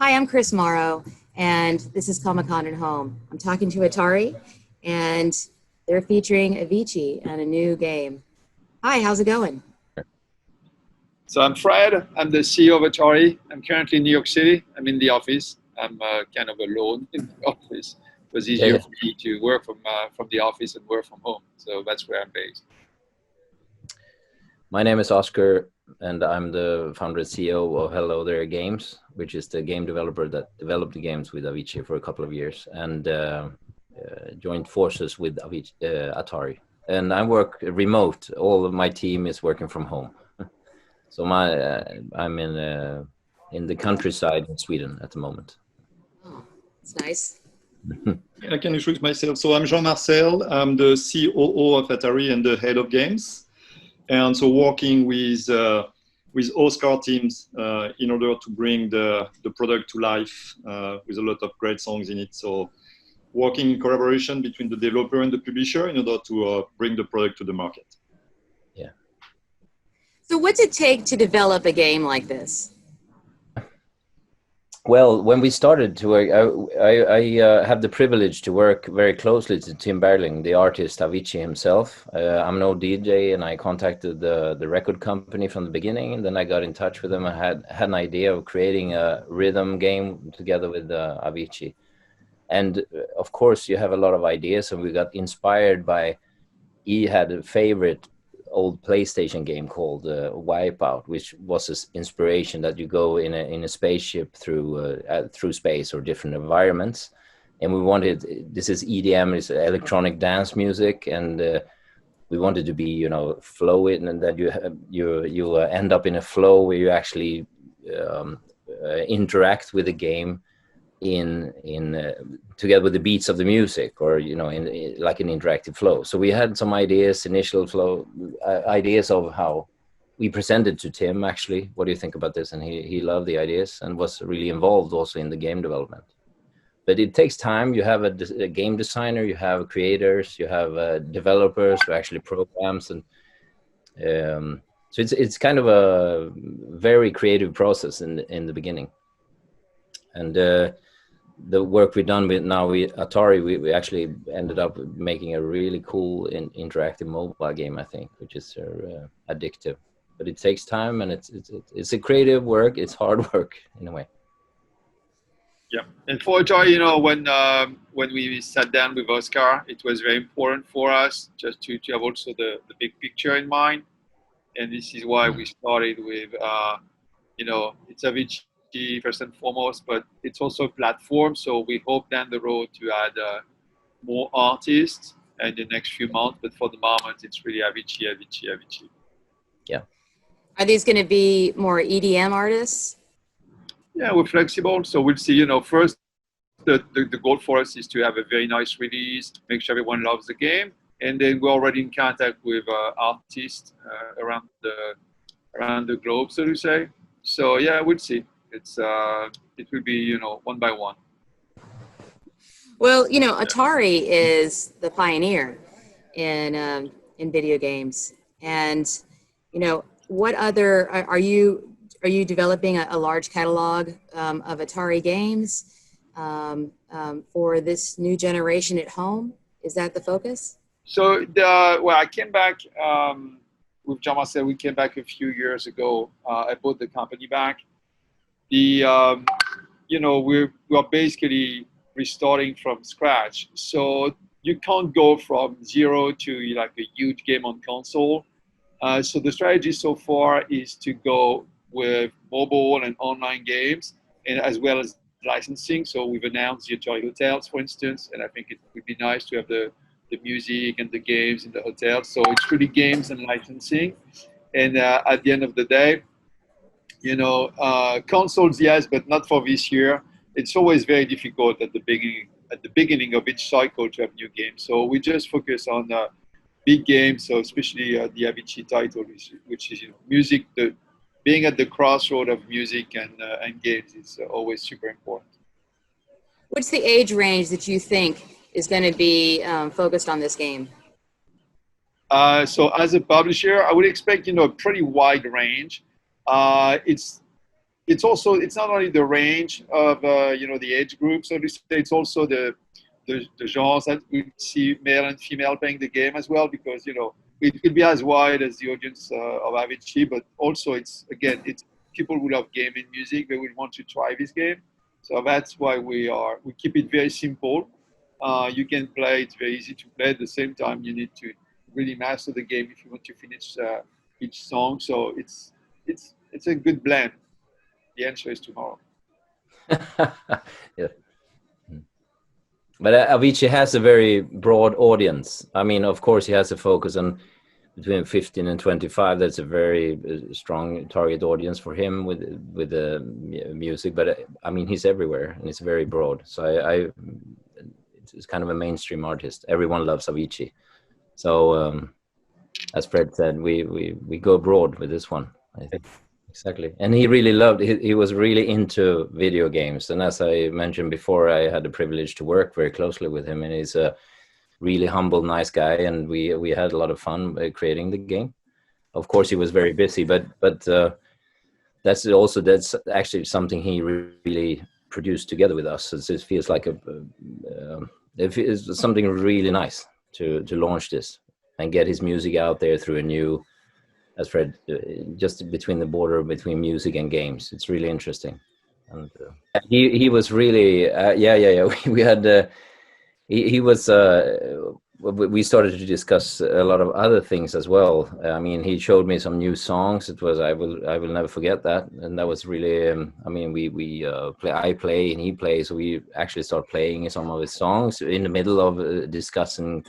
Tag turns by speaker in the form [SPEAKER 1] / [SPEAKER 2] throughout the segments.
[SPEAKER 1] Hi, I'm Chris Morrow, and this is ComicCon at Home. I'm talking to Atari, and they're featuring Avicii and a new game. Hi, how's it going?
[SPEAKER 2] So I'm Fred. I'm the CEO of Atari. I'm currently in New York City. I'm in the office. I'm kind of alone in the office. It was easier for me to work from the office and work from home. So that's where I'm based.
[SPEAKER 3] My name is Oscar, and I'm the founder and CEO of Hello There Games, which is the game developer that developed the games with Avicii for a couple of years, and joined forces with Atari. And I work remote. All of my team is working from home. So I'm in the countryside in Sweden at the moment.
[SPEAKER 1] Oh, that's nice.
[SPEAKER 4] I can introduce myself. So I'm Jean-Marcel. I'm the COO of Atari and the head of games. And so working with Oscar teams in order to bring the product to life with a lot of great songs in it. So working in collaboration between the developer and the publisher in order to bring the product to the market.
[SPEAKER 3] Yeah.
[SPEAKER 1] So what's it take to develop a game like this?
[SPEAKER 3] Well, when we started to work, I have the privilege to work very closely to Tim Bergling, the artist Avicii himself. I'm no DJ, and I contacted the record company from the beginning, and then I got in touch with them. I had an idea of creating a rhythm game together with Avicii. And of course, you have a lot of ideas, and we got inspired by, he had a favorite old PlayStation game called Wipeout, which was his inspiration, that you go in a spaceship through space or different environments. And we wanted, this is EDM, it's electronic dance music, and we wanted to be, flowy, and that you end up in a flow where you actually interact with the game in together with the beats of the music, or in like an interactive flow. So we had some initial flow ideas of how we presented to Tim, actually, what do you think about this? And he loved the ideas and was really involved also in the game development. But it takes time. You have a game designer, you have creators, you have developers who actually programs, and so it's kind of a very creative process in the beginning. And the work we've done with Atari, we actually ended up making a really cool interactive mobile game, I think, which is addictive. But it takes time, and it's a creative work. It's hard work in a way.
[SPEAKER 2] Yeah, and for Atari, when we sat down with Oscar, it was very important for us just to have also the big picture in mind. And this is why we started with, it's Avicii first and foremost, but it's also a platform. So we hope down the road to add more artists in the next few months. But for the moment, it's really Avicii.
[SPEAKER 3] Yeah.
[SPEAKER 1] Are these going to be more EDM artists?
[SPEAKER 2] Yeah, we're flexible. So we'll see. First, the goal for us is to have a very nice release, make sure everyone loves the game. And then we're already in contact with artists around the globe, so to say. So yeah, we'll see. It will be one by one.
[SPEAKER 1] Well, Atari is the pioneer in video games, and what other are you developing a large catalog of Atari games for this new generation at home? Is that the focus?
[SPEAKER 2] So I came back with Jean-Marcel. We came back a few years ago. I bought the company back. We're basically restarting from scratch. So you can't go from zero to like a huge game on console. So the strategy so far is to go with mobile and online games, and as well as licensing. So we've announced the Atari Hotels, for instance, and I think it would be nice to have the music and the games in the hotel. So it's really games and licensing. And at the end of the day, consoles, yes, but not for this year. It's always very difficult at the beginning of each cycle to have new games. So we just focus on big games. So especially the Avicii title, which is music. Being at the crossroad of music and games is always super important.
[SPEAKER 1] What's the age range that you think is going to be focused on this game?
[SPEAKER 2] So as a publisher, I would expect a pretty wide range. it's not only the range of the age group, so to say, it's also the genres that we see male and female playing the game as well, because it could be as wide as the audience of Avicii, but also it's people who love game and music, they will want to try this game. So that's why we keep it very simple. You can play, it's very easy to play. At the same time, you need to really master the game if you want to finish each song. So it's a good blend. The answer is tomorrow.
[SPEAKER 3] Yeah. But Avicii has a very broad audience. I mean, of course, he has a focus on between 15 and 25. That's a very strong target audience for him with the music. But I mean, he's everywhere, and it's very broad. So it's kind of a mainstream artist. Everyone loves Avicii. So as Fred said, we go broad with this one, I think. Exactly. And he really loved, he was really into video games. And as I mentioned before, I had the privilege to work very closely with him, and he's a really humble, nice guy. And we had a lot of fun creating the game. Of course, he was very busy, but that's actually something he really produced together with us. It feels like it's something really nice to launch this and get his music out there through a new, as Fred, just between the border between music and games. It's really interesting. And he was really, we had, he was, we started to discuss a lot of other things as well. I mean, he showed me some new songs. It was, I will never forget that. And that was really, I mean, I play and he plays. So we actually start playing some of his songs in the middle of discussing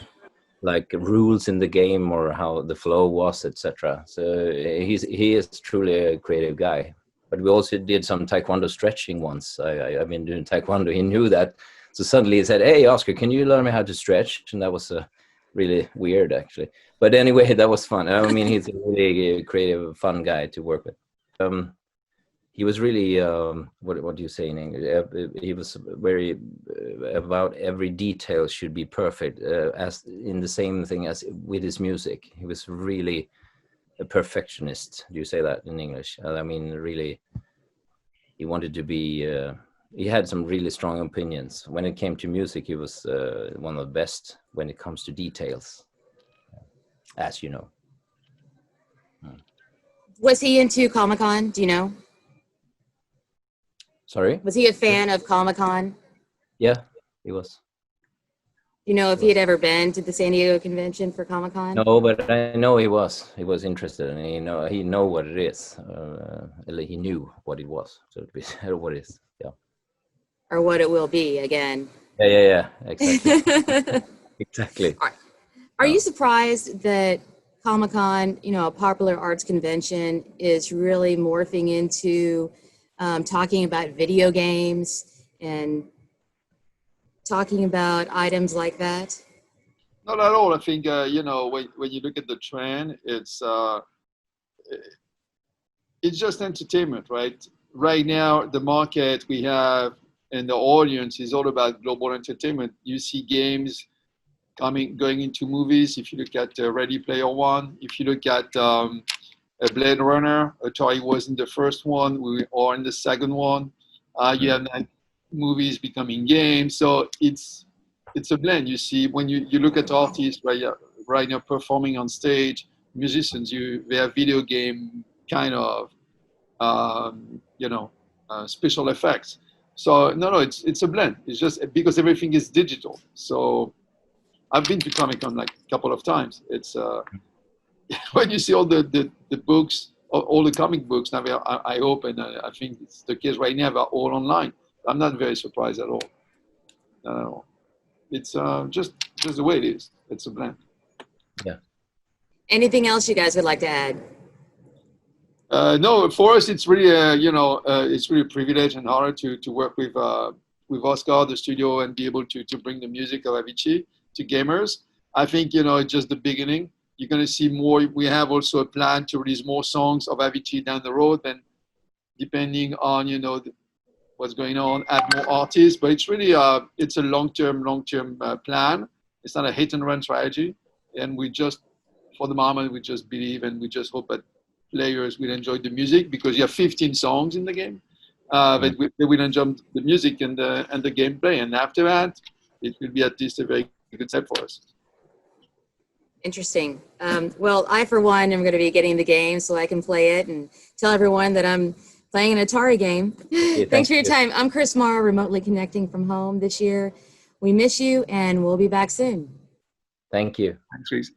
[SPEAKER 3] like rules in the game or how the flow was, etc. So he is truly a creative guy. But we also did some taekwondo stretching once. I've been doing taekwondo. He knew that, so suddenly he said, "Hey, Oscar, can you learn me how to stretch?" And that was really weird, actually. But anyway, that was fun. I mean, he's a really creative, fun guy to work with. He was really what do you say in English? He was very about every detail should be perfect, as in the same thing as with his music. He was really a perfectionist. Do you say that in English? I mean, really, he wanted to be. He had some really strong opinions when it came to music. He was one of the best when it comes to details, as you know.
[SPEAKER 1] Was he into ComicCon? Do you know?
[SPEAKER 3] Sorry?
[SPEAKER 1] Was he a fan of ComicCon?
[SPEAKER 3] Yeah, he was.
[SPEAKER 1] Do you know if he had ever been to the San Diego convention for ComicCon?
[SPEAKER 3] No, but I know he was. He was interested, and he know what it is. He knew what it was. So it was what it is. Yeah.
[SPEAKER 1] Or what it will be again.
[SPEAKER 3] Yeah. Exactly. Exactly.
[SPEAKER 1] Are you surprised that ComicCon, a popular arts convention, is really morphing into talking about video games and talking about items like that?
[SPEAKER 2] Not at all. I think when you look at the trend, it's just entertainment, right? Right now, the market we have and the audience is all about global entertainment. You see games going into movies. If you look at Ready Player One, if you look at Blade Runner, Atari was in the first one, we are in the second one. You have movies becoming games, so it's a blend. You see, when you look at artists right now performing on stage, musicians, they have video game kind of special effects. So no, it's a blend. It's just because everything is digital. So I've been to Comic-Con like a couple of times. It's when you see all the books, all the comic books now, I open. I think it's the case right now. They're all online. I'm not very surprised at all. No, it's just the way it is. It's a blend.
[SPEAKER 3] Yeah.
[SPEAKER 1] Anything else you guys would like to add?
[SPEAKER 2] No, for us, it's really it's really a privilege and honor to work with Oscar, the studio, and be able to bring the music of Avicii to gamers. I think it's just the beginning. You're going to see more. We have also a plan to release more songs of Avicii down the road, and depending on what's going on, add more artists. But it's really it's a long-term plan. It's not a hit and run strategy. And for the moment, we just believe and we just hope that players will enjoy the music, because you have 15 songs in the game. they will enjoy the music and the gameplay, and after that, it will be at least a very good step for us.
[SPEAKER 1] Interesting. Well, I, for one, am going to be getting the game so I can play it and tell everyone that I'm playing an Atari game. Thanks for your time. I'm Chris Morrow, remotely connecting from home this year. We miss you, and we'll be back soon.
[SPEAKER 3] Thank you.
[SPEAKER 2] Thanks, Reese.